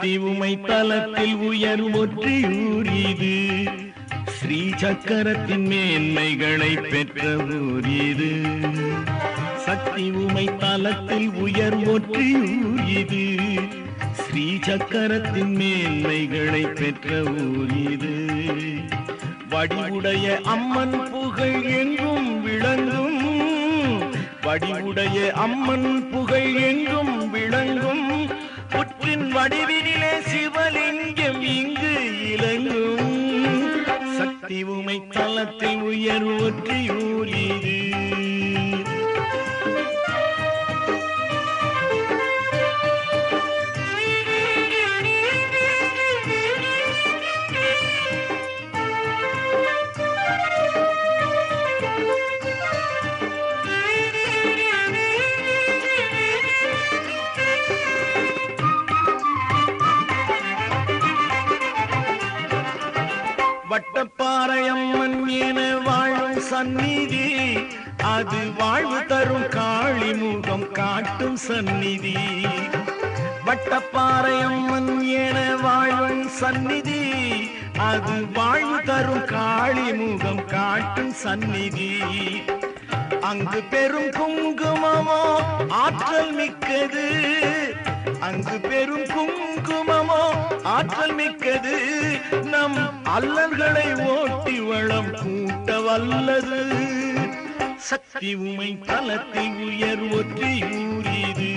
சக்தி உமை தலத்தில் உயர் ஒற்றியூர் இது, ஸ்ரீ சக்கரத்தின் மேன்மைகளை பெற்ற ஊர் இது. சக்தி உமை தலத்தில் உயர் ஒற்றியூர் இது, ஸ்ரீ சக்கரத்தின் மேன்மைகளை பெற்ற ஊர் இது. வடிவுடைய அம்மன் புகழ் எங்கும் விளங்கும், வடிவுடைய அம்மன் புகழ் எங்கும் விளங்கும். புற்றின் வடிவினிலே சிவலிங்கம் இங்கு இலங்கும். சக்தி உமை தலத்தில் உயர் ஒற்றியூர் இது. வட்டப்பாறையம்மன் என வாழும் சந்நிதி, அது வாழ்வு தரும் காளி முகம் காட்டும் சந்நிதி. வட்டப்பாறையம்மன் என வாழும் சந்நிதி, அது வாழ்வு தரும் காளி முகம் காட்டும் சந்நிதி. அங்கு பெரும் குங்குமமோ ஆற்றல் மிக்கது, அங்கு பெரும் குங்குமமோ ஆற்றல் மிக்கது. நம் அல்லல்களை ஓட்டி வளம் கூட்ட வல்லது. சக்தி உமை தலத்தில் உயர் ஒற்றியூர் இது.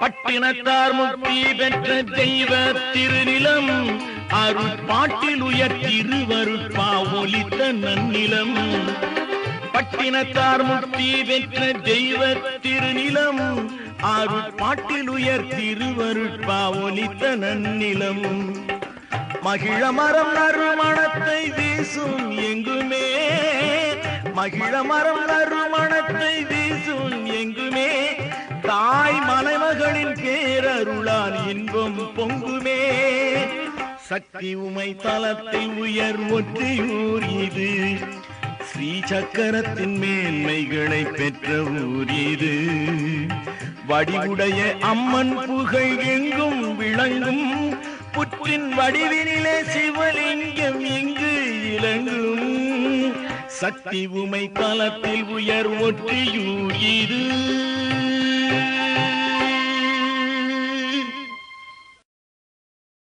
பட்டினத்தார் முக்தி பெற்ற தெய்வ திருநிலம், அருட்பாட்டில் உயர் திருவருட்பா ஒலித்த நன்னிலம். பட்டினத்தார் முக்தி பெற்ற தெய்வ திருநிலம், அருட்பாட்டில் உயர் திருவருட்பா ஒலித்த நன்னிலம். மகிழ மரம் நறுமணத்தை வீசும் எங்குமே, மகிழ மரம் நறுமணத்தை வீசும் எங்குமே. தாய் மலைமகளின் பேரருளால் இன்பம் பொங்குமே. சக்தி உமை தலத்தில் உயர் ஒற்றியூர் இது, ஸ்ரீ சக்கரத்தின் மேன்மைகளை பெற்ற ஊர் இது. வடிவுடைய அம்மன் புகழ் எங்கும் விளங்கும். புற்றின் வடிவினிலே சிவலிங்கம் இங்கு இலங்கும். சக்தி உமை தலத்தில் உயர் ஒற்றியூர் இது.